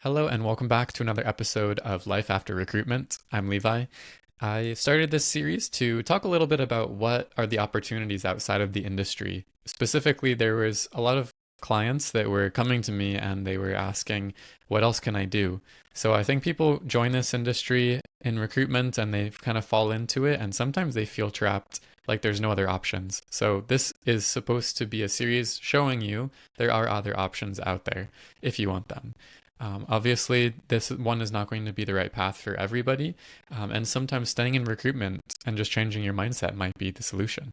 Hello, and welcome back to another episode of Life After Recruitment. I'm Levi. I started this series to talk a little bit about what are the opportunities outside of the industry. Specifically, there was a lot of clients that were coming to me and they were asking, what else can I do? So I think people join this industry in recruitment and they kind of fall into it, and sometimes they feel trapped, like there's no other options. So this is supposed to be a series showing you there are other options out there if you want them. Obviously, this one is not going to be the right path for everybody, and sometimes staying in recruitment and just changing your mindset might be the solution.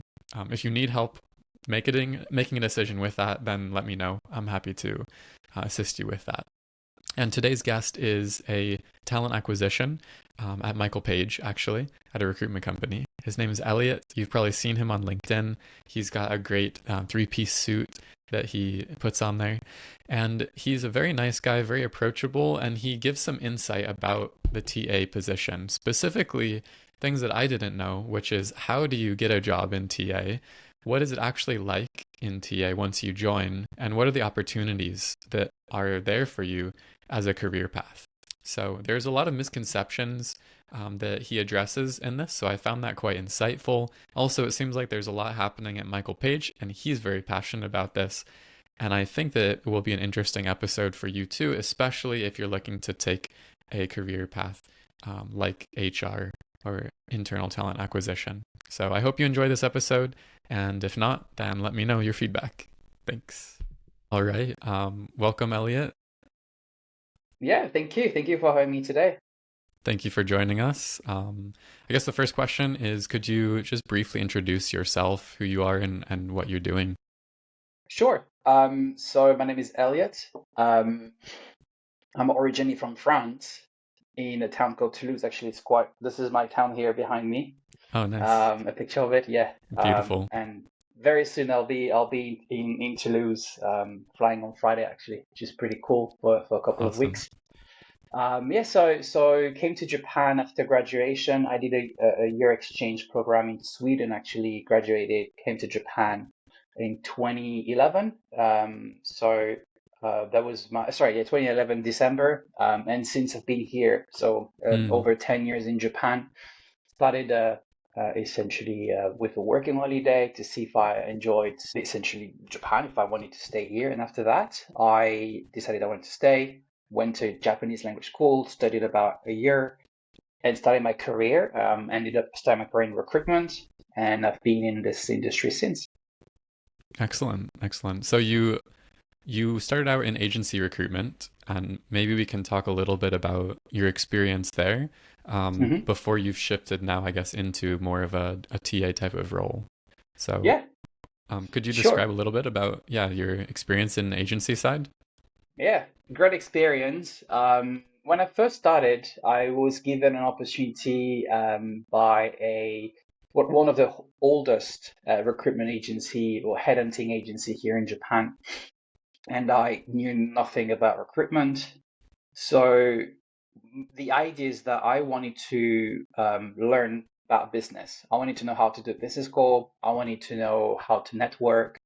If you need help making a decision with that, then let me know. I'm happy to assist you with that. And today's guest is a talent acquisition at Michael Page, actually, at a recruitment company. His name is Elliott. You've probably seen him on LinkedIn. He's got a great three-piece suit that he puts on there. And he's a very nice guy, very approachable, and he gives some insight about the TA position, specifically things that I didn't know, which is how do you get a job in TA? What is it actually like in TA once you join? And what are the opportunities that are there for you as a career path? So there's a lot of misconceptions that he addresses in this. So I found that quite insightful. Also, it seems like there's a lot happening at Michael Page, and he's very passionate about this. And I think that it will be an interesting episode for you too, especially if you're looking to take a career path like HR or internal talent acquisition. So I hope you enjoy this episode. And if not, then let me know your feedback. Thanks. All right. Welcome, Elliott. Yeah, thank you. Thank you for having me today. Thank you for joining us. I guess the first question is, could you just briefly introduce yourself, who you are, and what you're doing? Sure. So my name is Elliot. I'm originally from France, in a town called Toulouse. Actually, this is my town here behind me. Oh, nice. A picture of it, yeah. Beautiful. And very soon I'll be in Toulouse, flying on Friday actually, which is pretty cool for a couple of Awesome. weeks. Yeah, so came to Japan after graduation. I did a year exchange program in Sweden, actually graduated, came to Japan in 2011. That was sorry, yeah, 2011 December. And since I've been here, so Mm, over 10 years in Japan, started essentially with a working holiday to see if I enjoyed essentially Japan, if I wanted to stay here. And after that, I decided I wanted to stay, went to Japanese language school, studied about a year, and started my career. Ended up starting my career in recruitment, and I've been in this industry since. excellent. Excellent. So you started out in agency recruitment, and maybe we can talk a little bit about your experience there Hmm. before you've shifted now, I guess, into more of a TA type of role. So, Yeah, could you describe sure. a little bit about, yeah, your experience in agency side? Yeah, great experience. When I first started, I was given an opportunity by one of the oldest recruitment agency or headhunting agency here in Japan, and I knew nothing about recruitment. So the idea is that I wanted to learn about business. I wanted to know how to do a business call. I wanted to know how to network,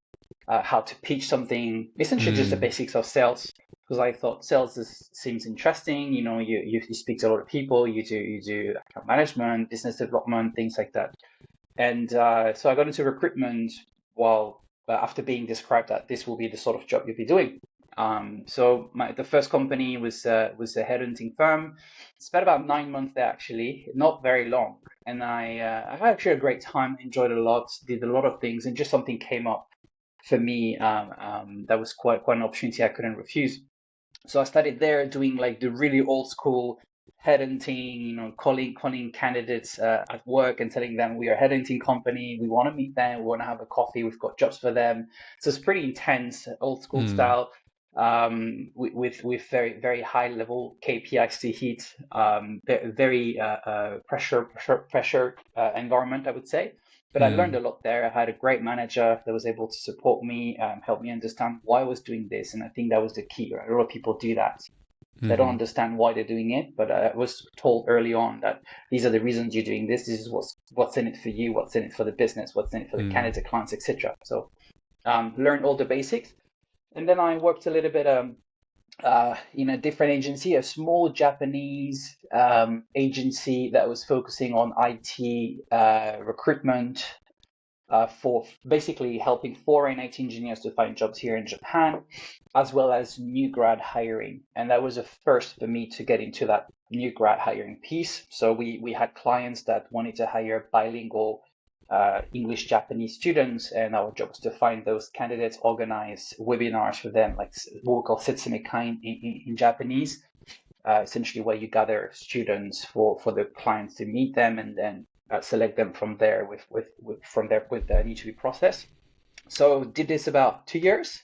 how to pitch something, essentially just the Mm, basics of sales. Because I thought seems interesting. You know, you speak to a lot of people. You do account management, business development, things like that. And so I got into recruitment while after being described that this will be the sort of job you'll be doing. The first company was a headhunting firm. Spent about 9 months there actually, not very long. And I had actually a great time, enjoyed a lot, did a lot of things, and just something came up for me that was quite an opportunity I couldn't refuse. So I started there doing like the really old school headhunting, you know, calling candidates at work and telling them we are a headhunting company, we want to meet them, we want to have a coffee, we've got jobs for them. So it's pretty intense, old school mm, style, with very high level KPIs to hit, very pressure environment, I would say. But I learned mm, a lot there. I had a great manager that was able to support me, help me understand why I was doing this. And I think that was the key, right? A lot of people do that. They don't mm, understand why they're doing it, but I was told early on that these are the reasons you're doing this. This is what's in it for you, what's in it for the business, what's in it for the mm, candidate, clients, etc. So learned all the basics, and then I worked a little bit. in a different agency, a small Japanese agency that was focusing on IT recruitment for basically helping foreign IT engineers to find jobs here in Japan, as well as new grad hiring. And that was a first for me to get into that new grad hiring piece. So we had clients that wanted to hire bilingual English Japanese students, and our job was to find those candidates, organize webinars for them, like what we call setsumekai in Japanese, essentially where you gather students for the clients to meet them and then select them from there with the interview process. So did this about 2 years.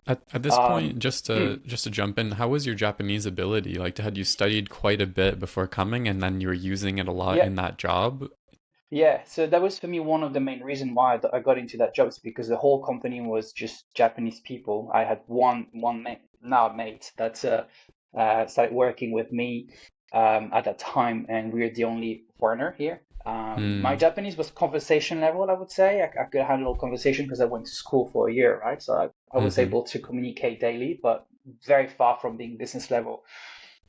At this Um, point, just to jump in, how was your Japanese ability? Like, had you studied quite a bit before coming, and then you were using it a lot yeah, in that job? yeah. So that was for me one of the main reasons why I got into that job is because the whole company was just Japanese people. I had one mate, now mate that started working with me at that time, and we were the only foreigner here. My Hmm. Japanese was conversation level, I would say. I could handle conversation because I went to school for a year, right? So I was Mm-hmm. able to communicate daily, but very far from being business level.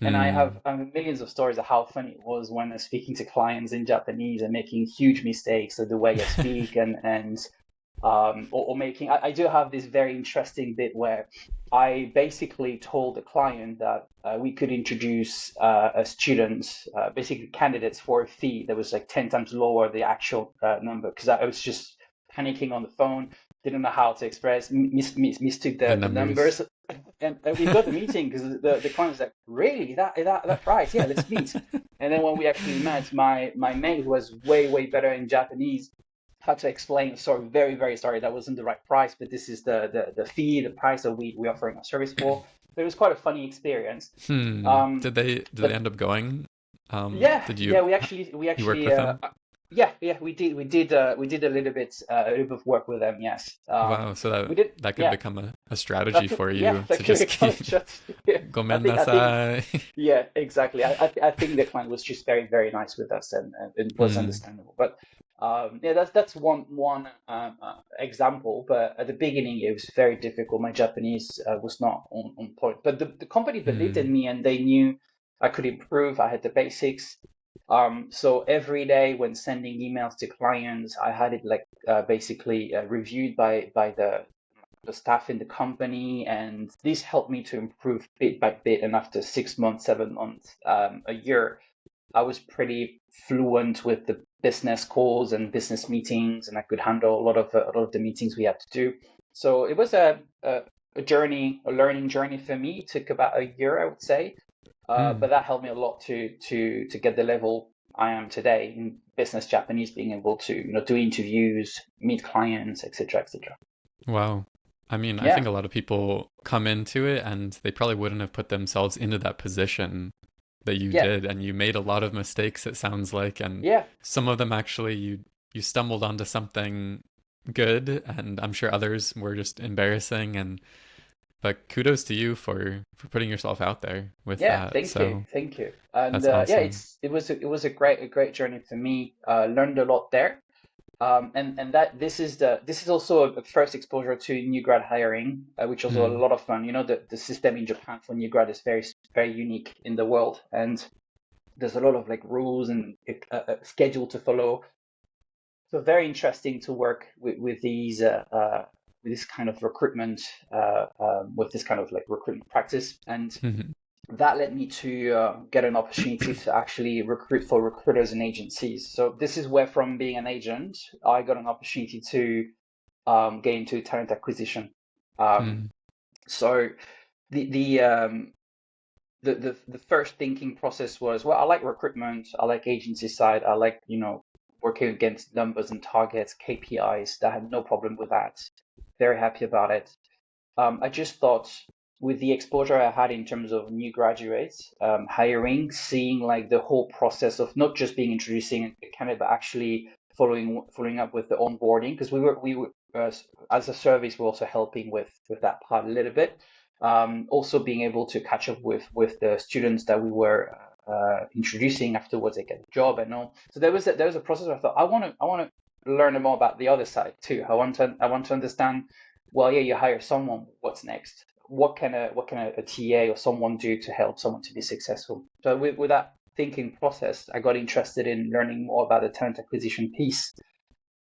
And Hmm. I have millions of stories of how funny it was when I'm speaking to clients in Japanese and making huge mistakes of the way I speak or making. I do have this very interesting bit where I basically told the client that we could introduce students, basically candidates, for a fee that was like 10 times lower the actual number because I was just panicking on the phone, didn't know how to express, mistook The the numbers. numbers. And we got the meeting because the client was like, really, that price? Yeah, let's meet. And then when we actually met, my mate, who was way better in Japanese, had to explain, sorry, very sorry, that wasn't the right price, but this is the fee, the price that we offering our service for. So it was quite a funny experience. Hmm. Um, Did they but end up going? yeah, Did yeah, you we you worked actually with them? yeah, we did a little bit of work with them. Yes, Wow, so we did. that could Yeah, become a strategy for yeah, you to that could just become keep a shot. Yeah, I think gomennasai. yeah, exactly. I think the client was just very nice with us, and it was Hmm. understandable. But yeah, that's one example. But at the beginning, it was very difficult. My Japanese was not on point. But the company believed Hmm. in me, and they knew I could improve. I had the basics. So every day when sending emails to clients, I had it like basically reviewed by the staff in the company, and this helped me to improve bit by bit. And after 6 months, 7 months, a year, I was pretty fluent with the business calls and business meetings, and I could handle a lot of the meetings we had to do. So it was a journey, a learning journey for me. It took about a year, I would say, Hmm. but that helped me a lot to get the level I am today in business Japanese, being able to do interviews, meet clients, etc., etc. Wow. I mean, I Yeah, think a lot of people come into it and they probably wouldn't have put themselves into that position that you yeah, did, and you made a lot of mistakes, it sounds like, and yeah. some of them actually you stumbled onto something good, and I'm sure others were just embarrassing, and but kudos to you for putting yourself out there with Yeah, that. So thank you. And that's yeah, awesome. it was a great journey for me. Learned a lot there. And that this is also a first exposure to new grad hiring, which was a Hmm. lot of fun. The system in Japan for new grad is very unique in the world, and there's a lot of like rules and schedule to follow. So very interesting to work with this kind of recruitment, with this kind of like recruitment practice. And Hmm. that led me to get an opportunity to actually recruit for recruiters and agencies. So this is where, from being an agent, I got an opportunity to get into talent acquisition. Um, Hmm. so the the, um, the first thinking process was, well, I like recruitment, I like agency side, I like working against numbers and targets, KPIs. That had no problem with that. Very happy about it. I just thought, with the exposure I had in terms of new graduates, hiring, seeing like the whole process of not just being introducing a candidate, but actually following up with the onboarding, because we were as a service, we're also helping with that part a little bit. Also being able to catch up with the students that we were introducing afterwards they get the job and all. So there was a process where I thought I want to learn more about the other side too. I want to understand, well, yeah, you hire someone. What's next? what can a TA or someone do to help someone to be successful? So with that thinking process, I got interested in learning more about the talent acquisition piece,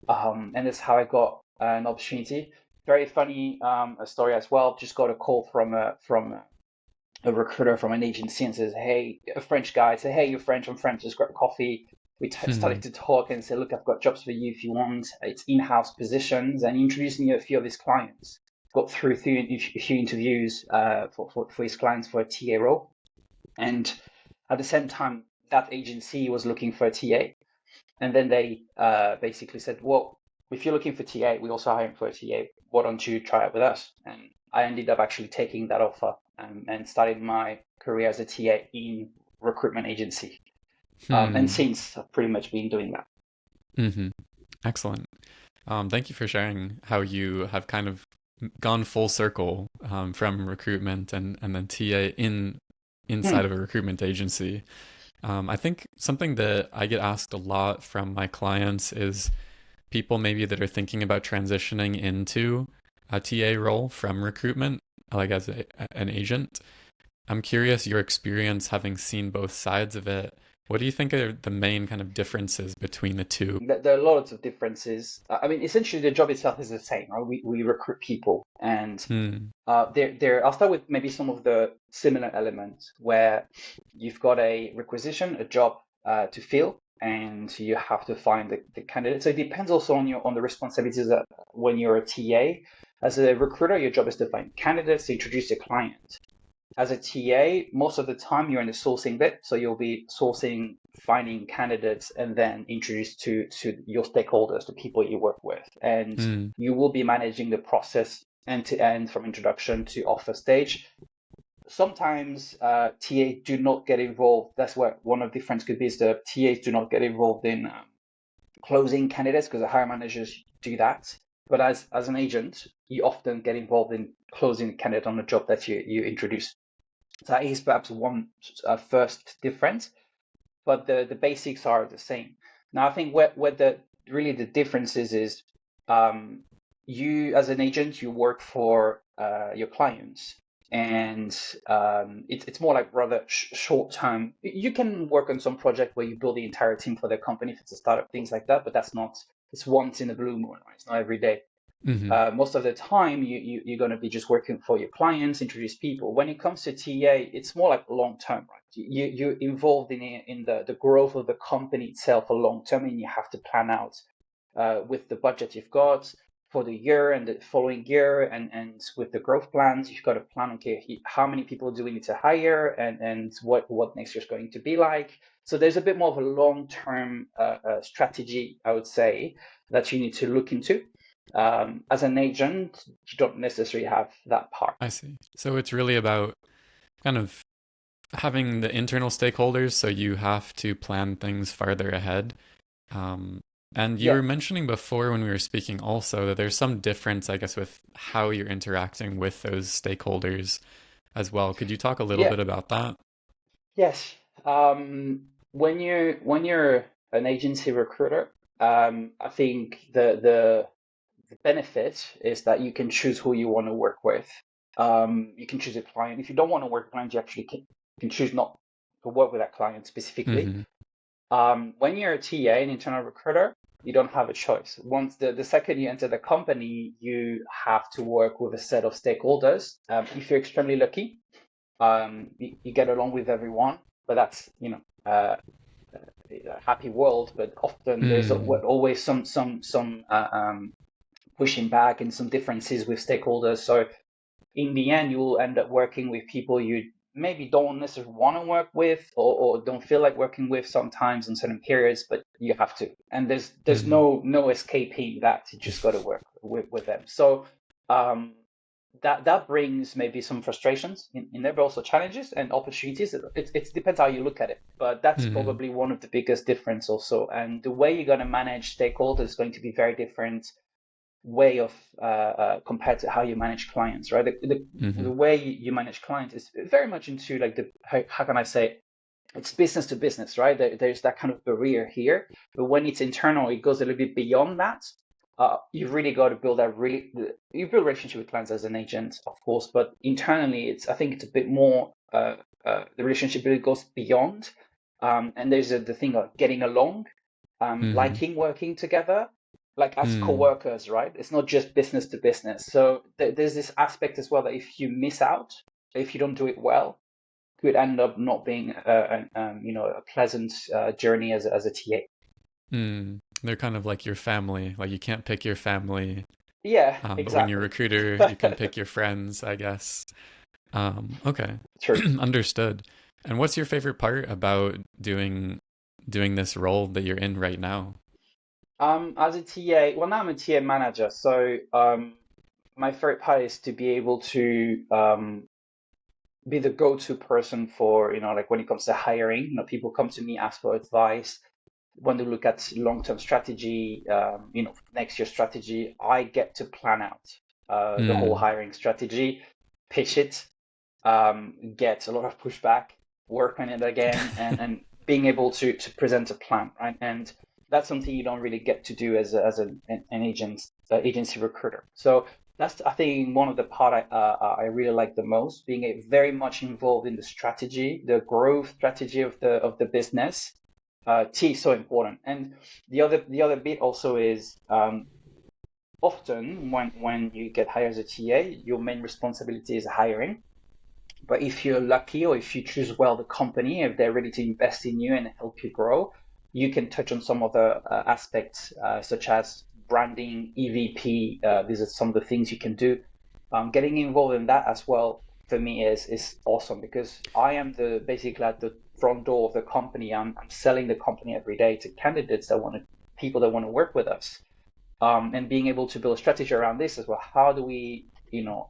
and that's how I got an opportunity. Very funny a story as well. Just got a call from a recruiter from an agency and says, "Hey, a French guy said, hey, you're French, I'm French. Let's grab coffee." We Hmm. started to talk and say, "Look, I've got jobs for you if you want. It's in-house positions," and he introduced me to a few of his clients. Got through a few interviews for his clients for a TA role, and at the same time, that agency was looking for a TA. And then they basically said, "Well, if you're looking for TA, we also hiring for a TA. Why don't you try it with us?" And I ended up actually taking that offer, and started my career as a TA in recruitment agency. And Hmm. since I've pretty much been doing that. Hmm. Excellent. Thank you for sharing how you have kind of gone full circle from recruitment and then TA inside Hmm. of a recruitment agency. I think something that I get asked a lot from my clients is people maybe that are thinking about transitioning into a TA role from recruitment, like as an agent. I'm curious your experience having seen both sides of it. What do you think are the main kind of differences between the two? There are lots of differences. I mean, essentially, the job itself is the same, right? We recruit people, and Hmm. there. I'll start with maybe some of the similar elements where you've got a requisition, a job to fill, and you have to find the candidate. So it depends also on the responsibilities that when you're a TA. As a recruiter, your job is to find candidates to introduce your client. As a TA, most of the time you're in the sourcing bit, so you'll be sourcing, finding candidates, and then introduce to your stakeholders, the people you work with, and Hmm. you will be managing the process end to end from introduction to offer stage. Sometimes TA do not get involved. That's where one of the difference could be is the TAs do not get involved in closing candidates because the hiring managers do that. But as an agent, you often get involved in closing the candidate on the job that you introduce. So that is perhaps one first difference, but the basics are the same. Now, I think where the really the difference is um, you as an agent, you work for your clients, and it's more like rather short term. You can work on some project where you build the entire team for the company if it's a startup, things like that, but that's not. It's once in a blue moon, right? It's not every day. Hmm. Most of the time you're going to be just working for your clients, introduce people. When it comes to TA, it's more like long term, right? You're involved in the growth of the company itself for long term, and you have to plan out with the budget you've got for the year and the following year, and with the growth plans you've got to plan, okay, how many people do we need to hire, and what next year's going to be like. So there's a bit more of a long term strategy, I would say, that you need to look into. As an agent, you don't necessarily have that part. I see. So it's really about kind of having the internal stakeholders, so you have to plan things farther ahead. Um, and you Yeah, were mentioning before when we were speaking also that there's some difference, I guess, with how you're interacting with those stakeholders as well. Could you talk a little yeah, bit about that? yes. When you're an agency recruiter, I think the benefit is that you can choose who you want to work with. You can choose a client. If you don't want to work with a client, you actually can choose not to work with that client specifically. Hmm. When you're a TA, an internal recruiter, you don't have a choice. Once the second you enter the company, you have to work with a set of stakeholders. If you're extremely lucky, you get along with everyone, but that's a happy world. But often there's Mm. always some pushing back and some differences with stakeholders. So in the end, you will end up working with people you maybe don't necessarily want to work with, or don't feel like working with sometimes in certain periods, but you have to. And there's Hmm. no escaping that. You just got to work with them. So um, that brings maybe some frustrations in there, but also challenges and opportunities. It depends how you look at it, but that's Hmm. probably one of the biggest difference also. And the way you're going to manage stakeholders is going to be very different way of compared to how you manage clients, right? The Hmm. way you manage clients is very much into like how can I say, it's business to business, right? There's that kind of barrier here, but when it's internal, it goes a little bit beyond that. you've really got to build that you build a relationship with clients as an agent, of course, but internally, I think it's a bit more. The relationship really goes beyond, and there's the thing of getting along, Mm-hmm. liking working together, like as Mm. co-workers, right? It's not just business to business. So there's this aspect as well that if you miss out, if you don't do it well, could end up not being a pleasant journey as a TA. Mm. They're kind of like your family. Like you can't pick your family, Yeah, but when you're a exactly. recruiter, you can pick your friends, I guess. Okay, True. understood. And what's your favorite part about doing this role that you're in right now? As a TA, well, now I'm a TA manager, so my favorite part is to be able to be the go-to person for, like when it comes to hiring. People come to me, ask for advice. When they look at long-term strategy, next year strategy, I get to plan out the whole Mm. hiring strategy, pitch it, get a lot of pushback, work on it again, and being able to present a plan, right? And that's something you don't really get to do as an agency recruiter. So that's, I think, one of the part I really like the most, being very much involved in the strategy, the growth strategy of the business. T is so important, and the other bit also is, often when you get hired as a TA, your main responsibility is hiring. But if you're lucky, or if you choose well the company, if they're ready to invest in you and help you grow, you can touch on some other aspects, such as branding, EVP. These are some of the things you can do. Getting involved in that as well for me is awesome, because I am the basically at the front door of the company. I'm selling the company every day to candidates people that want to work with us, and being able to build a strategy around this as well. How do we,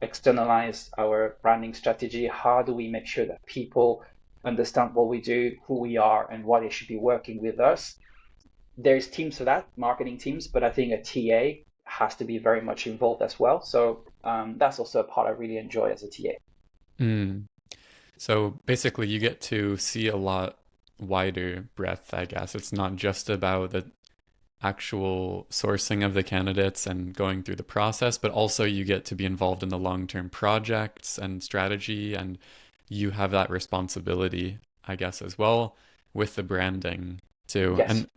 externalize our branding strategy? How do we make sure that people understand what we do, who we are, and why they should be working with us? There's teams for that, marketing teams, but I think a TA has to be very much involved as well. So that's also a part I really enjoy as a TA. Mm. So basically, you get to see a lot wider breadth, I guess. It's not just about the actual sourcing of the candidates and going through the process, but also you get to be involved in the long-term projects and strategy, and you have that responsibility, I guess, as well with the branding too. Yes. And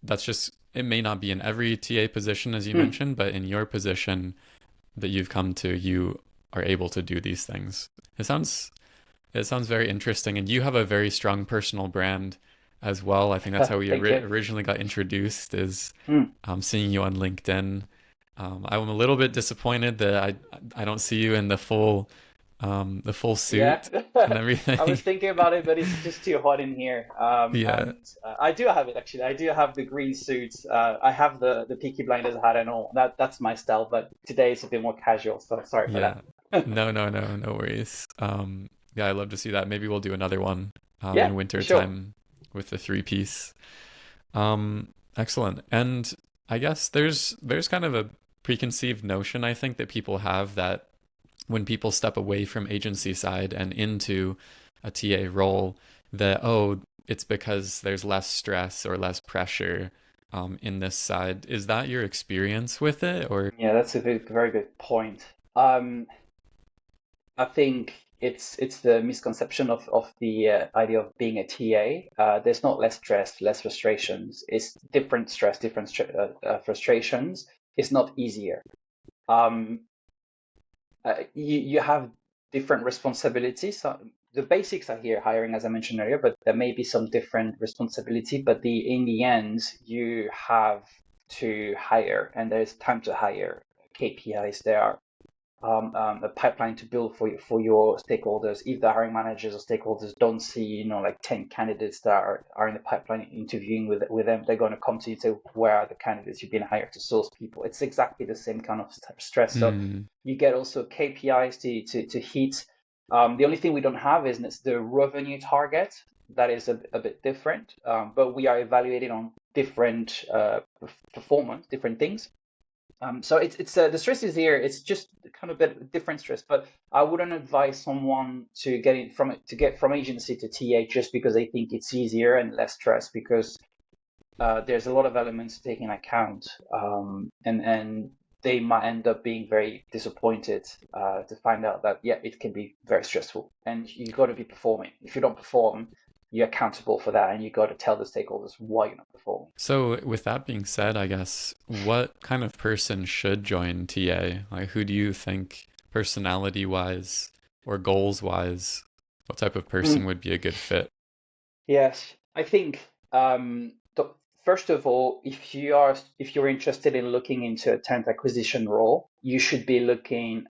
that's just, it may not be in every TA position, as you Mm. mentioned, but in your position that you've come to, you are able to do these things. It sounds it sounds very interesting, and you have a very strong personal brand as well. I think that's how we Thank you. originally got introduced, is Mm. seeing you on LinkedIn. I'm a little bit disappointed that I don't see you in the full Yeah, suit and I was everything. thinking about it, but it's just too hot in here. Yeah, And I do have it actually. I do have the green suit. I have the Peaky Blinders hat and all. That's my style. But today it's a bit more casual, so sorry for yeah. that. No worries. Yeah, I love to see that. Maybe we'll do another one Yeah, in for winter sure. time with the three piece. Excellent. And I guess there's kind of a preconceived notion I think that people have, that when people step away from agency side and into a TA role, that it's because there's less stress or less pressure in this side. Is that your experience with it, or? Yeah, that's a very good point. Um, I think it's the misconception of the idea of being a TA. There's not less stress, less frustrations. It's different stress, different frustrations. It's not easier. Um, you have different responsibilities. So the basics are here, hiring, as I mentioned earlier, but there may be some different responsibility. But in the end, you have to hire, and there's time to hire. KPIs there are, a pipeline to build for your stakeholders. If the hiring managers or stakeholders don't see, like 10 candidates that are in the pipeline interviewing with them, they're going to come to you and say, where are the candidates you've been hired to source people? It's exactly the same kind of stress. So Hmm. you get also KPIs to hit. The only thing we don't have is the revenue target. That is a bit different, but we are evaluated on different performance, different things. So it's the stress is here. It's just kind of a bit different stress, but I wouldn't advise someone to get from agency to TA just because they think it's easier and less stress, because there's a lot of elements to take into account, and they might end up being very disappointed to find out that yeah, it can be very stressful, and you got to be performing. If you don't perform, you're accountable for that, and you got to tell the stakeholders why you're not performing. So, with that being said, I guess, what kind of person should join TA? Like, who do you think, personality wise or goals wise, what type of person Mm, would be a good fit? yes, I think first of all, if you're interested in looking into a talent acquisition role, you should be looking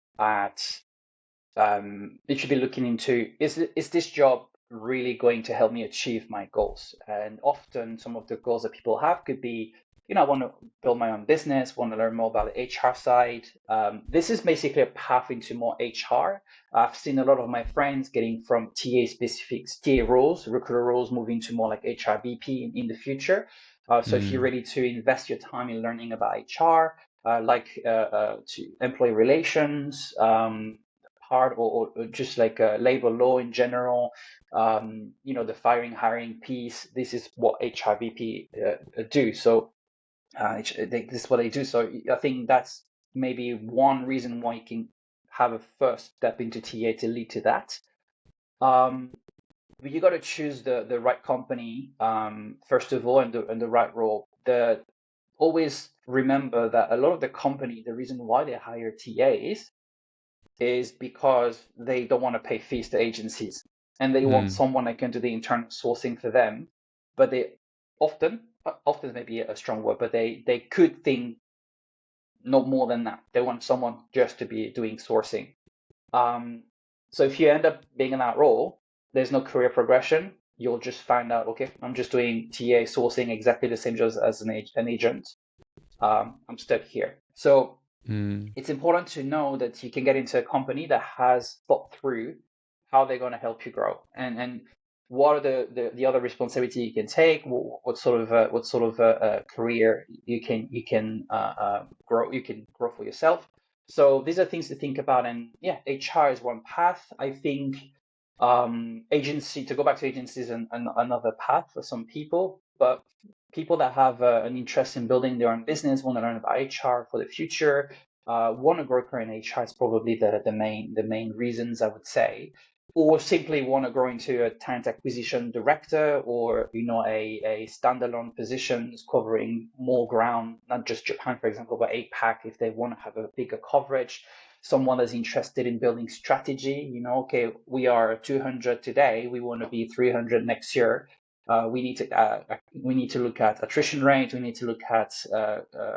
into is this job really going to help me achieve my goals? And often some of the goals that people have could be, I want to build my own business, want to learn more about the HR side. This is basically a path into more HR. I've seen a lot of my friends getting from TA roles, recruiter roles, moving to more like HR VP in the future. So if you're Mm, ready to invest your time in learning about HR, to employee relations, part, or just like labor law in general, the firing hiring piece, this is what HRVP do. So this is what they do. So I think that's maybe one reason why you can have a first step into TA to lead to that. um, but you got to choose the right company, first of all, and the right role. The Always remember that a lot of the company, the reason why they hire TAs is because they don't want to pay fees to agencies, and they want mm, someone that can do the internal sourcing for them. But they often may be a strong word, but they could think no more than that. They want someone just to be doing sourcing. Um, so if you end up being in that role, there's no career progression. You'll just find out, okay, I'm just doing TA sourcing exactly the same job as an agent. I'm stuck here. So mm, it's important to know that you can get into a company that has thought through how they're going to help you grow, and what are the other responsibility you can take, what sort of career you can grow for yourself. So these are things to think about, and yeah, HR is one path. I think agency to go back to agencies and another path for some people, but people that have an interest in building their own business, want to learn about HR for the future, want to grow career in HR is probably the main reasons I would say, or simply want to grow into a talent acquisition director, or a standalone positions covering more ground, not just Japan, for example, but APAC if they want to have a bigger coverage. Someone that's interested in building strategy, okay, we are 200 today, we want to be 300 next year. We need to look at attrition rate. We need to look at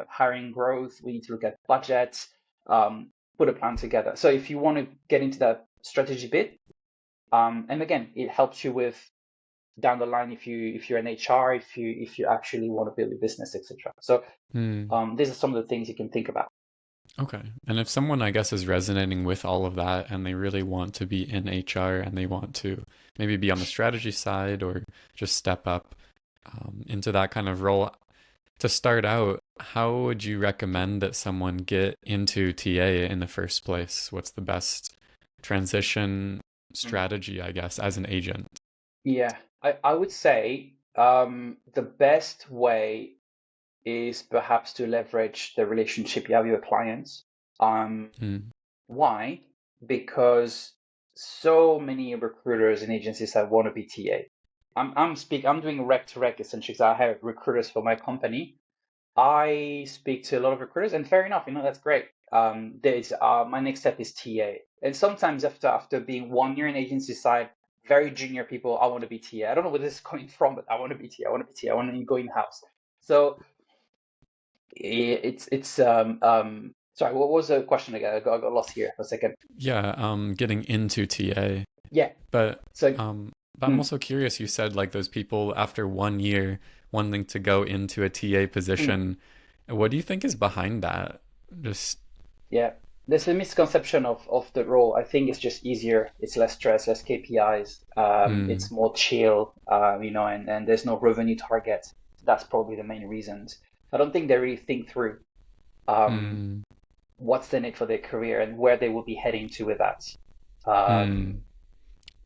hiring growth. We need to look at budgets. Put a plan together. So if you want to get into that strategy bit, and again, it helps you with down the line if you're an HR, if you actually want to build a business, etc. So mm. these are some of the things you can think about. Okay. And if someone, I guess, is resonating with all of that and they really want to be in HR and they want to maybe be on the strategy side or just step up into that kind of role, to start out, how would you recommend that someone get into TA in the first place? What's the best transition Mm. strategy, I guess, as an agent? Yeah, I would say the best way is perhaps to leverage the relationship you have with your clients. Um, Mm, why? Because so many recruiters and agencies that want to be TA. I'm doing rec to rec essentially, because I have recruiters for my company. I speak to a lot of recruiters, and fair enough, that's great. There's My next step is TA, and sometimes after being 1 year in agency side, very junior people, I want to be TA. I don't know where this is coming from, but I want to be TA. I want to be TA. I want to go in house. So it's sorry, what was the question again? I got lost here for a second. yeah, getting into TA. Yeah. But So I'm mm, also curious, you said like those people after 1 year wanting to go into a TA mm, position. What do you think is behind that? Just yeah, there's a misconception of the role. I think it's just easier. It's less stress, less KPIs. It's mm, more chill. And there's no revenue target. That's probably the main reasons. I don't think they really think through um, mm, what's the need for their career and where they will be heading to with that. mm. Um,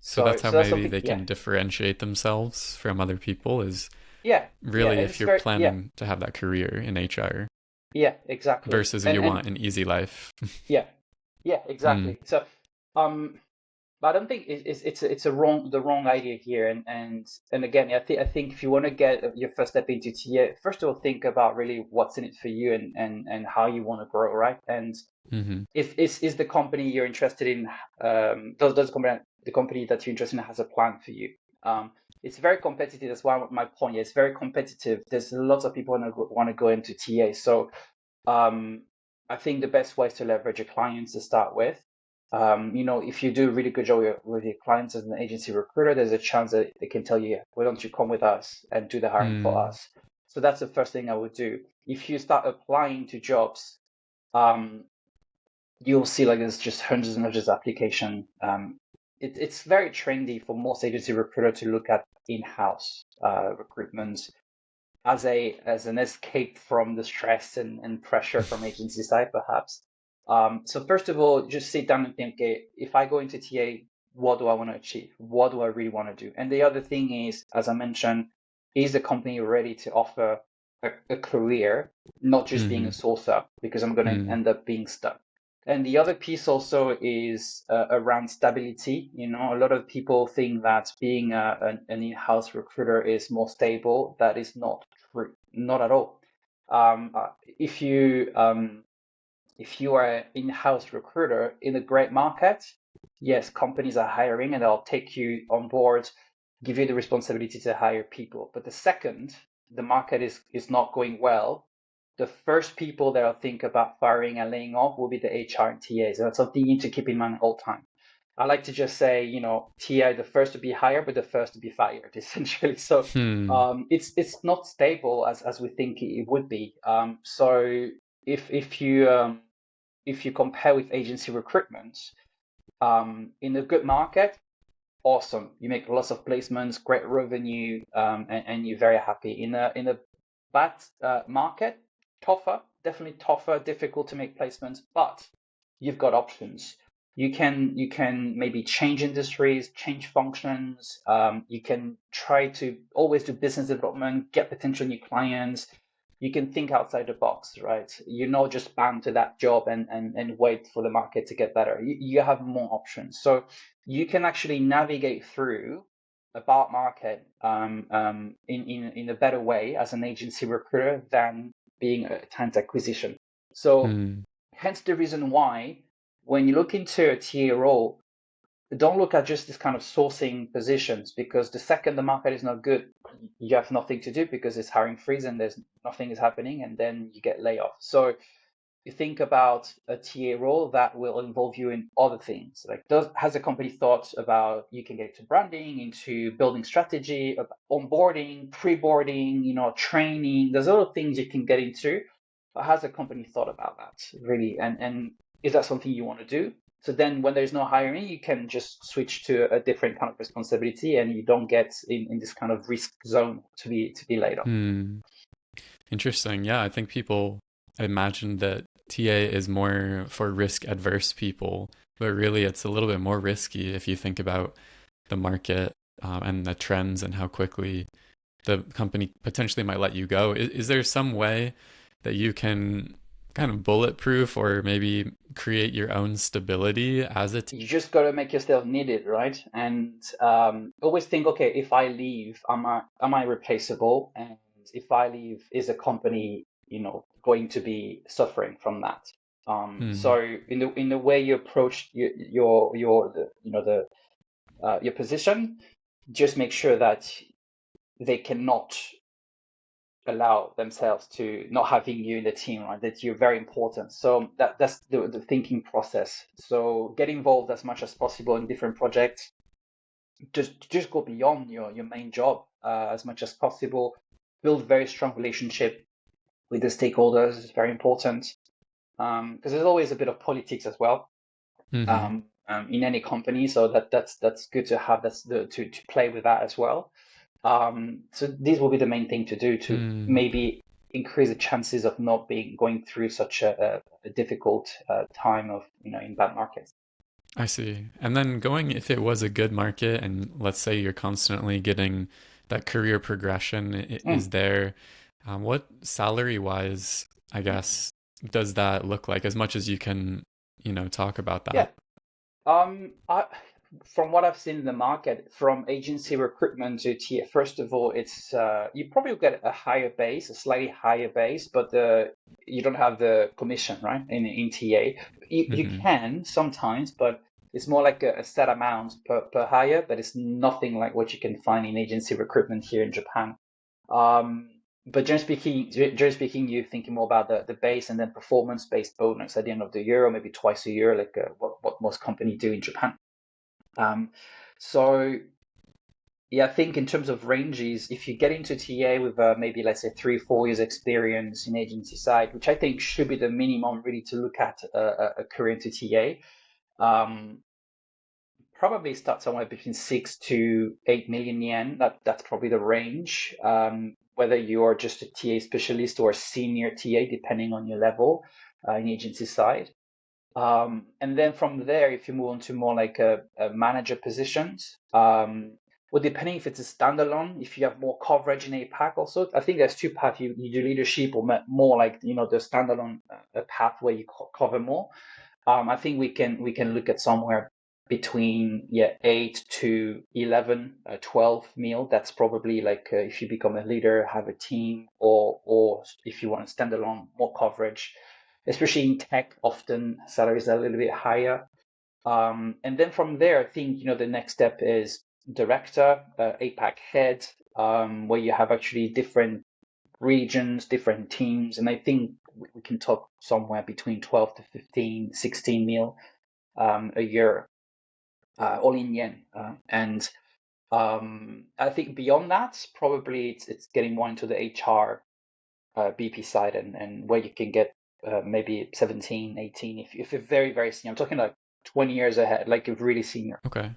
So so that's how so that's maybe something. they Yeah. can differentiate themselves from other people is Yeah, yeah, really, and if it's you're very, yeah, planning to have that career in HR yeah, exactly. versus if you And want an easy life. yeah, yeah, Mm, exactly. So, um, but I don't think it's a wrong the wrong idea here. And again, I think if you want to get your first step into TA, first of all, think about really what's in it for you and how you want to grow, right? And hmm if is the company you're interested in, does the company that you're interested in has a plan for you? It's very competitive. That's why my point. Yeah, it's very competitive. There's lots of people want to go into TA. So um, I think the best way is to leverage your clients to start with. If you do a really good job with your clients as an agency recruiter, there's a chance that they can tell you, yeah, why don't you come with us and do the hiring for mm, us? So that's the first thing I would do. If you start applying to jobs, um, you'll see like there's just hundreds and hundreds of application. It's very trendy for most agency recruiter to look at in-house recruitment as an escape from the stress and pressure from agency side, perhaps. So first of all, just sit down and think, okay, if I go into TA, what do I want to achieve? What do I really want to do? And the other thing is, as I mentioned, is the company ready to offer a career, not just being a hmm sourcer, because I'm going to mm, end up being stuck. And the other piece also is around stability. A lot of people think that being an in-house recruiter is more stable. That is not true, not at all. Um, uh, if you if you are an in-house recruiter in a great market, yes, companies are hiring and they'll take you on board, give you the responsibility to hire people. But the second the market is not going well, the first people that will think about firing and laying off will be the HR and TAs. And that's something you need to keep in mind all the time. I like to just say, TA the first to be hired, but the first to be fired, essentially. So hmm it's not stable as we think it would be. So if you compare with agency recruitment, in a good market, awesome. You make lots of placements, great revenue, and you're very happy. In a bad market, tougher, definitely tougher, difficult to make placements, but you've got options. You can maybe change industries, change functions. You can try to always do business development, get potential new clients. You can think outside the box, right? You're not just bound to that job and wait for the market to get better. You have more options. So you can actually navigate through a bad market in a better way as an agency recruiter than being a talent acquisition. So mm, hence the reason why when you look into a TA role, don't look at just this kind of sourcing positions, because the second the market is not good, you have nothing to do because it's hiring freeze and there's nothing is happening, and then you get layoff. So you think about a TA role that will involve you in other things. Like, has a company thought about you can get into branding, into building strategy, onboarding, pre-boarding, training? There's other things you can get into, but has a company thought about that really? And is that something you want to do? So then when there's no hiring, you can just switch to a different kind of responsibility and you don't get in this kind of risk zone to be laid off. mm. Interesting. Yeah, I think people imagine that TA is more for risk adverse people, but really it's a little bit more risky if you think about the market and the trends and how quickly the company potentially might let you go. Is there some way that you can kind of bulletproof or maybe create your own stability as a You just got to make yourself needed, right? And always think, okay, if I leave, am I replaceable? And if I leave, is a company, going to be suffering from that? Hmm. So in the way you approach your position, just make sure that they cannot allow themselves to not having you in the team, right? That you're very important. So that's the thinking process. So get involved as much as possible in different projects. Just go beyond your main job as much as possible. Build very strong relationship with the stakeholders is very important, because there's always a bit of politics as well, Mm-hmm. in any company. So that's good to have. To play with that as well. So these will be the main thing to do to Hmm. maybe increase the chances of not going through such a difficult time of in bad markets. I see. And then going, if it was a good market and let's say you're constantly getting that career progression Mm, is there. What salary wise, I mm. guess, does that look like? As much as you can, talk about that. Yeah. From what I've seen in the market, from agency recruitment to TA, first of all, it's you probably will get a higher base, a slightly higher base, but you don't have the commission, right? In TA, you Hmm. can sometimes, but it's more like a set amount per hire, but it's nothing like what you can find in agency recruitment here in Japan. Um, but generally speaking, you're thinking more about the base and then performance-based bonus at the end of the year, or maybe twice a year, like what most companies do in Japan. Um, so yeah, I think in terms of ranges, if you get into TA with maybe let's say 3 4 years experience in agency side, which I think should be the minimum really to look at a career into TA, um, probably start somewhere between 6 to 8 million yen. That's probably the range. Whether you're just a TA specialist or a senior TA, depending on your level in agency side. And then from there, if you move on to more like a manager positions, well, depending if it's a standalone, if you have more coverage in APAC also, I think there's two paths. You do leadership or more like, the standalone path where you cover more. I think we can look at somewhere between 8 to 11, 12 mil. That's probably like if you become a leader, have a team, or if you want to stand alone, more coverage. Especially in tech, often salaries are a little bit higher. And then from there, I think the next step is director, APAC head, where you have actually different regions, different teams, and I think we can talk somewhere between 12 to 15, 16 mil a year, all in yen. And I think beyond that, probably it's getting more into the HR BP side and where you can get maybe 17, 18 if you're very, very senior. I'm talking like 20 years ahead, like you're really senior. Okay.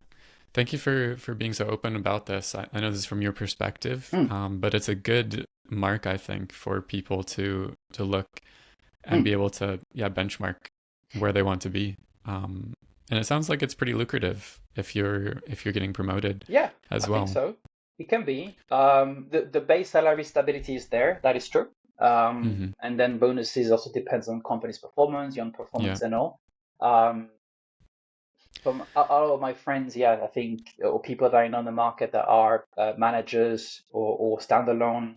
Thank you for being so open about this. I know this is from your perspective, Mm, but it's a good mark, I think, for people to look and be mm. able to, yeah, benchmark where they want to be. Um, and it sounds like it's pretty lucrative if you're getting promoted Yeah, I as think well. so. It can be. The base salary stability is there. That is true. Hmm. And then bonuses also depends on company's performance, your own Yeah. performance and all. Um, from all of my friends, yeah, I think, or people that I know in the market that are managers or standalone,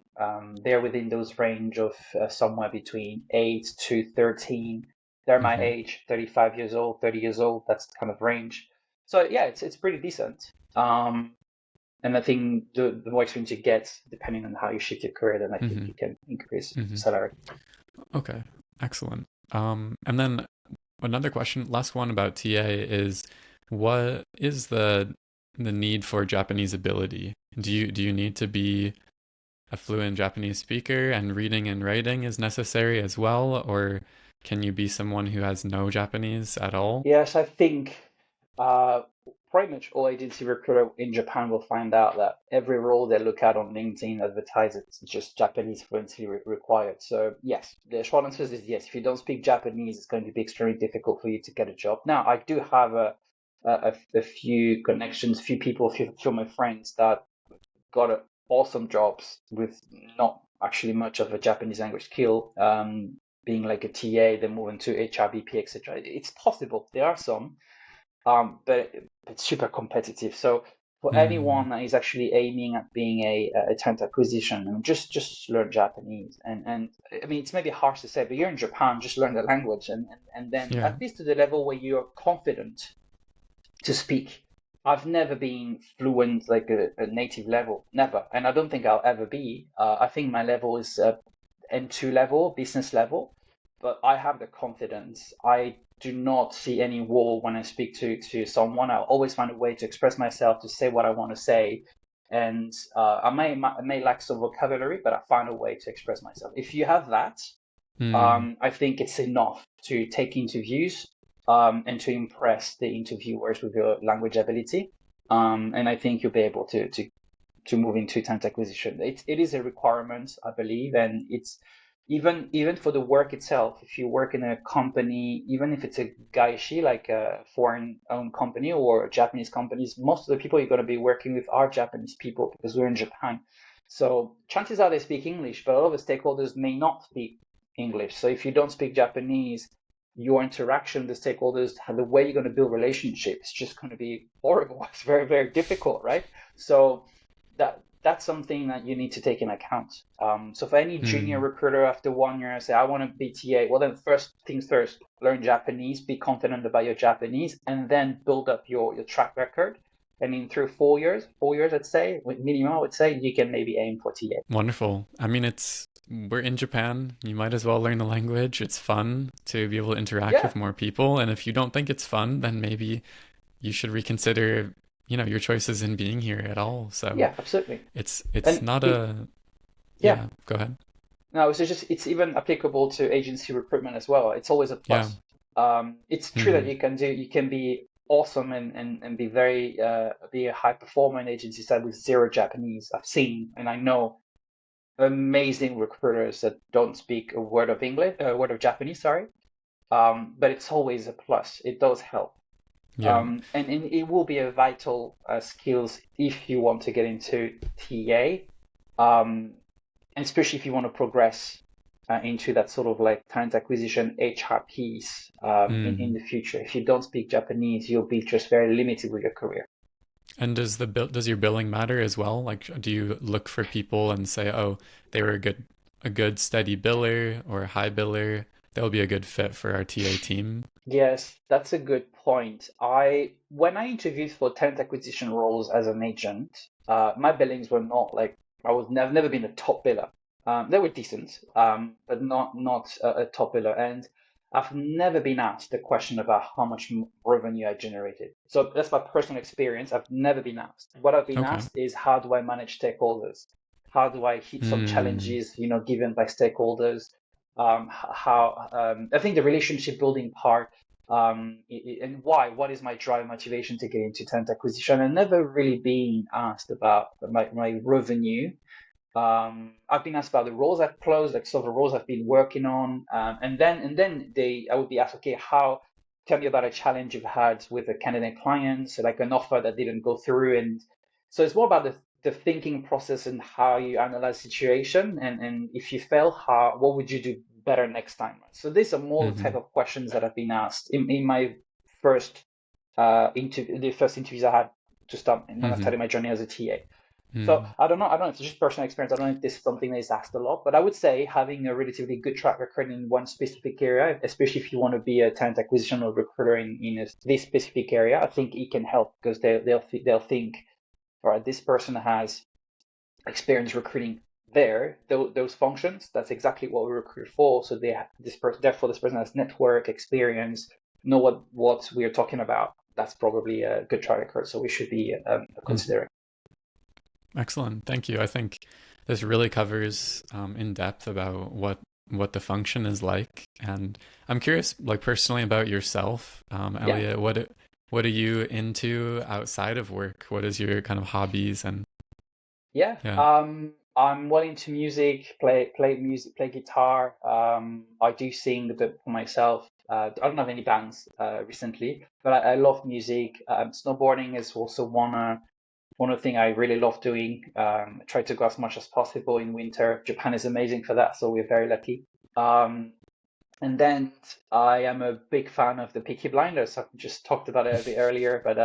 they're within those range of somewhere between 8 to 13. They're my Hmm. age, 35 years old, 30 years old. That's the kind of range. So yeah, it's pretty decent. And I think the more experience you get, depending on how you shift your career, then I think Hmm. you can increase Hmm. salary. Okay. Excellent. And then another question, last one about TA is what is the need for Japanese ability? Do you need to be a fluent Japanese speaker and reading and writing is necessary as well, or can you be someone who has no Japanese at all? Yes, I think uh, pretty much all agency recruiter in Japan will find out that every role they look at on LinkedIn advertise it's just Japanese fluency required. So yes, the short answer is yes. If you don't speak Japanese, it's going to be extremely difficult for you to get a job. Now, I do have a few connections, few people, few of my friends that got awesome jobs with not actually much of a Japanese language skill. Being like a TA, then moving to HRBP, etc. It's possible. There are some, but it's super competitive. So for Mm, anyone that is actually aiming at being a talent acquisition, and just learn Japanese. And I mean, it's maybe harsh to say, but you're in Japan, just learn the language, and then yeah. at least to the level where you're confident to speak. I've never been fluent like a native level, never, and I don't think I'll ever be. I think my level is N2 level, business level, but I have the confidence. I do not see any wall when I speak to someone. I'll always find a way to express myself, to say what I want to say, and I may lack some vocabulary, but I find a way to express myself. If you have that, Mm, I think it's enough to take interviews and to impress the interviewers with your language ability. And I think you'll be able to move into talent acquisition. It is a requirement, I believe, and even for the work itself, if you work in a company, even if it's a gaishi, like a foreign-owned company or Japanese companies, most of the people you're going to be working with are Japanese people because we're in Japan. So chances are they speak English, but a lot of the stakeholders may not speak English. So if you don't speak Japanese, your interaction with the stakeholders, the way you're going to build relationships, is just going to be horrible. It's very, very difficult, right? So that's something that you need to take in account. So for any junior Mm. recruiter after 1 year, say, I want to be TA, well, then first things first, learn Japanese, be confident about your Japanese, and then build up your track record. And in through 4 years, I'd say, minimum, I would say, you can maybe aim for TA. Wonderful. I mean, we're in Japan. You might as well learn the language. It's fun to be able to interact Yeah, with more people. And if you don't think it's fun, then maybe you should reconsider, your choices in being here at all. So yeah, absolutely. it's And not it, a, yeah, yeah, go ahead. no, it's even applicable to agency recruitment as well. It's always a Yeah. plus. It's true that Hmm. you can be awesome and be be a high performer in agency side with zero Japanese. I've seen and I know amazing recruiters that don't speak a word of English, a word of Japanese, sorry. But it's always a plus. It does help. Yeah. And it will be a vital skills if you want to get into TA. And especially if you want to progress into that sort of like talent acquisition HR piece in Mm. the future. If you don't speak Japanese, you'll be just very limited with your career. And does your billing matter as well? Like, do you look for people and say, oh, they were a good steady biller or a high biller? They'll be a good fit for our TA team. Yes, that's a good point. When I interviewed for talent acquisition roles as an agent, my billings were not like I've never been a top biller. They were decent, but not a top biller. And I've never been asked the question about how much revenue I generated. So that's my personal experience. I've never been asked. What I've been Okay. asked is how do I manage stakeholders? How do I hit some Mm. challenges, given by stakeholders? How I think the relationship building part and why? What is my drive, motivation to get into talent acquisition? And never really being asked about my revenue. I've been asked about the roles I've closed, like some of the roles I've been working on, and then I would be asked, okay, tell me about a challenge you've had with a candidate client, so like an offer that didn't go through, and so it's more about the thinking process and how you analyze situation, and if you fail, what would you do better next time? So these are more the type Hmm. of questions that I've been asked in my first interview, the first interviews I had to start when I Hmm. started my journey as a TA. So Mm. I don't know. I don't know if it's just personal experience. I don't know if this is something that is asked a lot, but I would say having a relatively good track record in one specific area, especially if you want to be a talent acquisition or recruiter in this specific area, I think it can help because they'll think, all right, this person has experience recruiting those functions. That's exactly what we recruit for. So therefore this person has network experience, know what we are talking about. That's probably a good track record. So we should be Hmm. considering. Excellent. Thank you. I think this really covers in depth about what the function is like, and I'm curious, like personally, about yourself, Yeah. Elliot. What are you into outside of work? What is your kind of hobbies and Yeah, yeah. I'm well into music, play music, play guitar. I do sing a bit for myself. I don't have any bands recently, but I love music. Snowboarding is also one thing I really love doing. I try to go as much as possible in winter. Japan is amazing for that, so we're very lucky. Um, and then I am a big fan of the Peaky Blinders. I just talked about it a bit earlier, but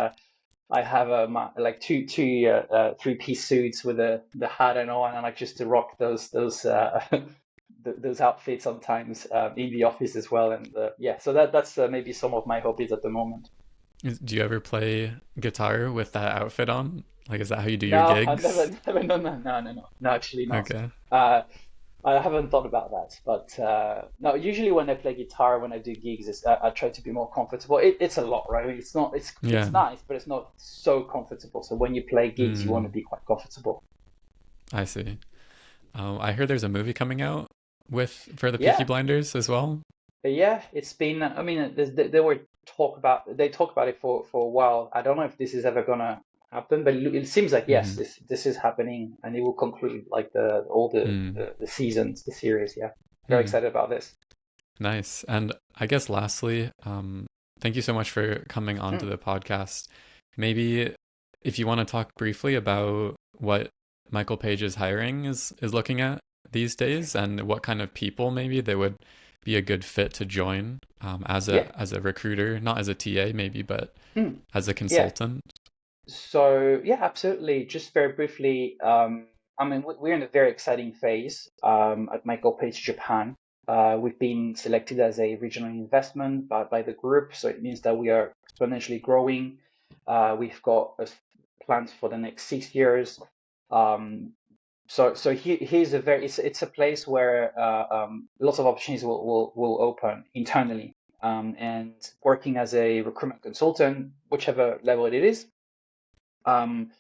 I have like two three-piece suits with the hat and all, and I like just to rock those those outfits sometimes in the office as well. And yeah, so that's maybe some of my hobbies at the moment. Do you ever play guitar with that outfit on? Like, is that how you do your No, I've never gigs? never done that. No, actually not. Okay. Uh, I haven't thought about that, but no. Usually when I play guitar, when I do gigs, I try to be more comfortable. It's a lot, right? I mean, it's not. It's Yeah. nice, but it's not so comfortable. So when you play gigs, you want to Mm, be quite comfortable. I see. I heard there's a movie coming out for the Peaky Yeah, Blinders as well. yeah. It's been. I mean, they talk about it for a while. I don't know if this is ever gonna happen, but it seems like yes, this is happening, and it will conclude like the all Mm. the seasons, the series. Yeah. very Hmm. excited about this. Nice. And I guess lastly, thank you so much for coming onto Mm, the podcast. Maybe if you want to talk briefly about what Michael Page's hiring is looking at these days and what kind of people maybe they would be a good fit to join yeah. as a recruiter, not as a TA maybe, but Mm, as a yeah. consultant. So yeah, absolutely. Just very briefly, I mean, we're in a very exciting phase at Michael Page Japan. We've been selected as a regional investment by the group, so it means that we are exponentially growing. We've got plans for the next 6 years. Um, so here's a very it's a place where lots of opportunities will open internally. And working as a recruitment consultant, whichever level it is, um,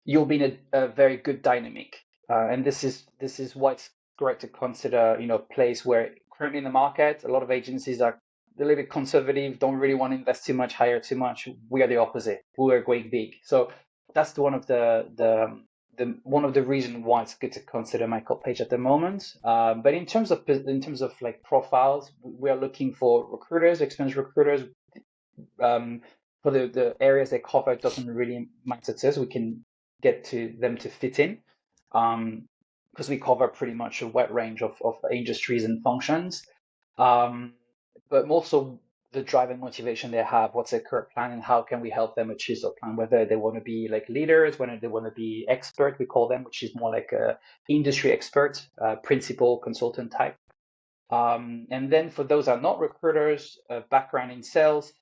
you'll be in a very good dynamic. And this is why it's great to consider, a place where currently in the market, a lot of agencies are a little bit conservative, don't really want to invest too much, hire too much. We are the opposite. We are going big. So that's one of the one of the reasons why it's good to consider Michael Page at the moment. But in terms of like profiles, we are looking for recruiters, experienced recruiters. Um, for the areas they cover, it doesn't really matter to us. We can get to them to fit in, because we cover pretty much a wide range of industries and functions. Um, but also the drive and motivation they have, what's their current plan, and how can we help them achieve their plan, whether they want to be like leaders, whether they want to be expert, we call them, which is more like a industry expert, principal consultant type. And then for those that are not recruiters, background in sales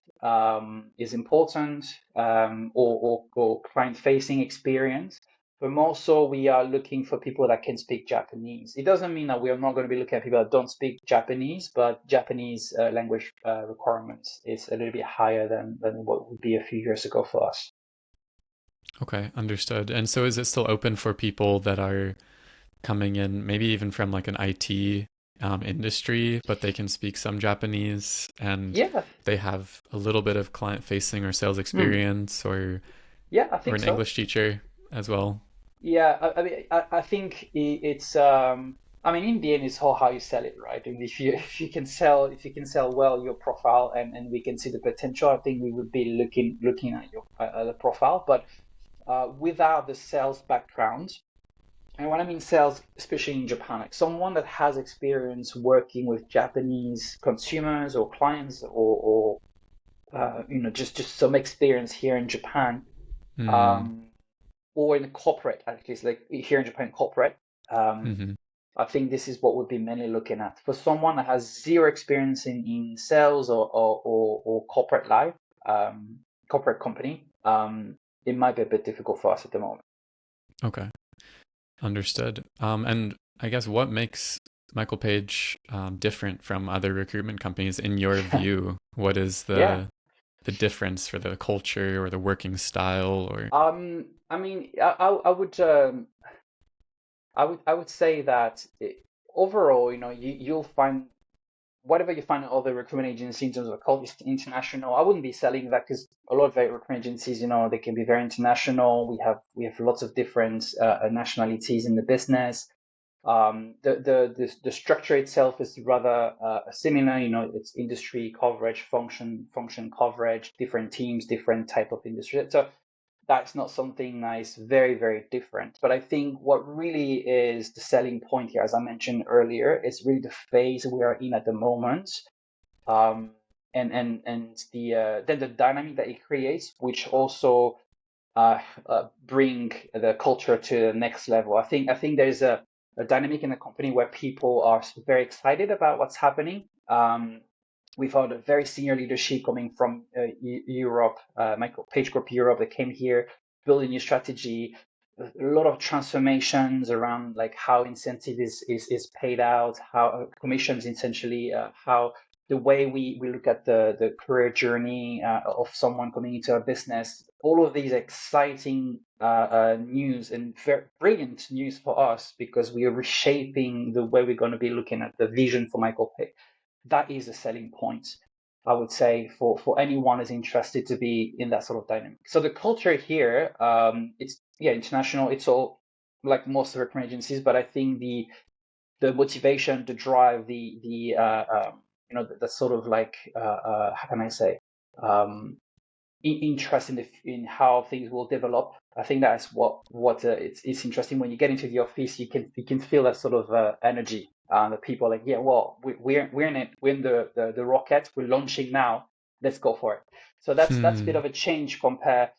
is important, or client-facing experience. But more so, we are looking for people that can speak Japanese. It doesn't mean that we are not going to be looking at people that don't speak Japanese, but Japanese language requirements is a little bit higher than what would be a few years ago for us. Okay, understood. And so is it still open for people that are coming in, maybe even from like an IT industry, but they can speak some Japanese and Yeah, they have a little bit of client facing or sales hmm. experience Yeah, I or think an so. English teacher as well. Yeah, I mean, I think it's I mean, in the end, it's all how you sell it, right? And if you can sell well your profile, and we can see the potential, I think we would be looking at your at the profile. But without the sales background, and when I mean sales, especially in Japan, like someone that has experience working with Japanese consumers or clients, or just some experience here in Japan. Mm, Um, or in corporate, at least like here in Japan, corporate. Um, hmm. I think this is what we'd be mainly looking at. For someone that has zero experience in sales or corporate life, corporate company, it might be a bit difficult for us at the moment. Okay, understood. And I guess what makes Michael Page different from other recruitment companies in your view? What is Yeah. the difference for the culture or the working style or I mean, I would say that overall, you'll find whatever you find in other recruitment agencies in terms of culture is international. I wouldn't be selling that because a lot of recruitment agencies, they can be very international. We have lots of different nationalities in the business. The structure itself is rather similar. It's industry coverage, function coverage, different teams, different type of industry. So that's not something that is very, very different. But I think what really is the selling point here, as I mentioned earlier, is really the phase we are in at the moment, um, and then the dynamic that it creates, which also bring the culture to the next level. I think there's a dynamic in the company where people are very excited about what's happening. We've had a very senior leadership coming from Europe, Michael Page Group Europe, that came here, build a new strategy, a lot of transformations around like how incentive is paid out, how commissions essentially, how the way we look at the career journey of someone coming into a business, all of these exciting news and very brilliant news for us because we are reshaping the way we're going to be looking at the vision for Michael Page. That is a selling point, I would say, for anyone who's interested to be in that sort of dynamic. So the culture here, it's international. It's all like most recruitment agencies, but I think the motivation, the drive, the sort of like how can I say, um, interest in how things will develop. I think that's what it's interesting when you get into the office. You can feel that sort of energy. The people are like, yeah, well, we're in it. We're in the rocket. We're launching now. Let's go for it. So that's a bit Hmm. of a change compared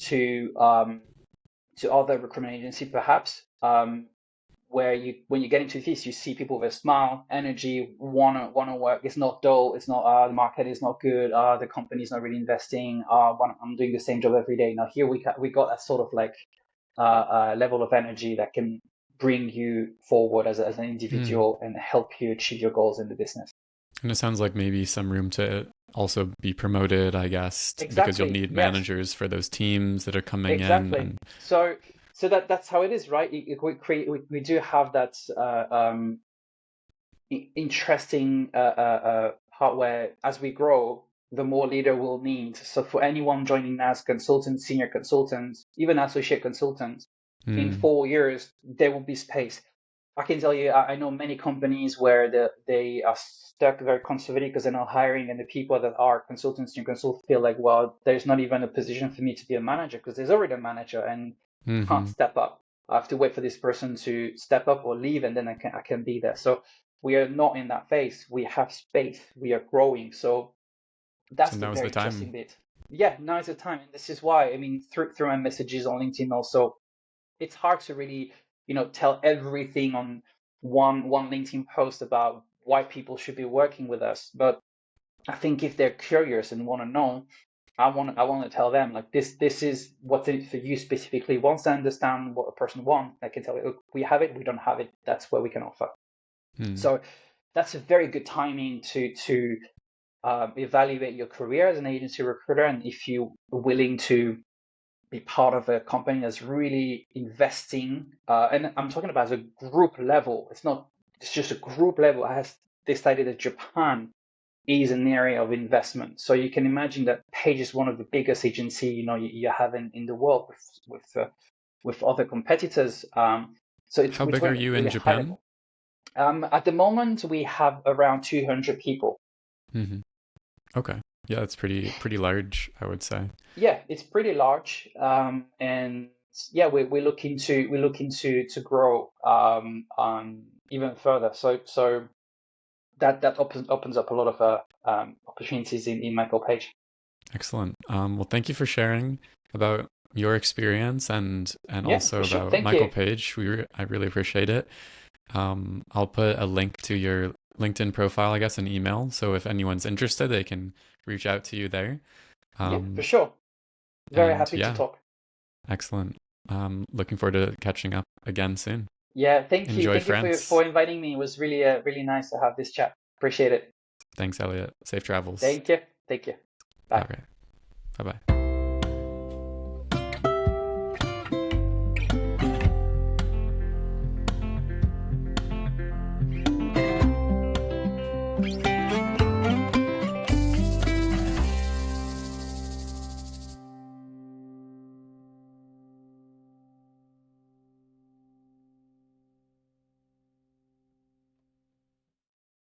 to other recruitment agency, perhaps. Where when you get into this, you see people with a smile, energy, wanna work. It's not dull. It's not the market is not good. The company's not really investing. I'm doing the same job every day. Now here we got that sort of like level of energy that can bring you forward as an Hmm. individual and help you achieve your goals in the business. And it sounds like maybe some room to also be promoted, I guess, because you'll Exactly. need Yes. managers for those teams that are coming in. Exactly. And So that's how it is, right? We do have that interesting part where as we grow, the more leader we'll need. So for anyone joining as consultant, senior consultant, even associate consultant, in hmm. 4 years, there will be space. I can tell you, I know many companies where they are stuck very conservative because they're not hiring, and the people that are consultants and consult feel like, well, there's not even a position for me to be a manager because there's already a manager and I can't Hmm. step up. I have to wait for this person to step up or leave, and then I can be there. So we are not in that phase. We have space. We are growing. So So that's the now's the very interesting time. bit. Yeah, now is the time, and this is why. I mean, through my messages on LinkedIn, also, it's hard to really, tell everything on one LinkedIn post about why people should be working with us. But I think if they're curious and want to know, I want to tell them like this is what's in it for you specifically. Once I understand what a person wants, I can tell you, look, we have it, we don't have it. That's what we can offer. Hmm. So that's a very good timing to evaluate your career as an agency recruiter, and if you're willing to be part of a company that's really investing, and I'm talking about as a group level. It's just a group level. I have decided that Japan is an area of investment. So you can imagine that Page is one of the biggest agency you have in the world with other competitors. So How it's big are going you in really high Japan? level. At the moment, we have around 200 people. Hmm. Okay. Yeah, that's pretty large, I would say. Yeah, it's pretty large, and yeah, we're looking to grow even further. So that opens up a lot of opportunities in Michael Page. Excellent. Well, thank you for sharing about your experience and Yeah, also for sure. about Thank Michael you. Page. I really appreciate it. I'll put a link to your LinkedIn profile, I guess, an email. So if anyone's interested, they can reach out to you there. Yeah, for Um, sure. Very and happy to yeah, talk. excellent. Looking forward to catching up again soon. Yeah, thank you. Enjoy Thank you for France. inviting me. It was really nice to have this chat. Appreciate it. Thanks, Elliot. Safe travels. Thank you. Thank you. Bye. Okay. Bye bye.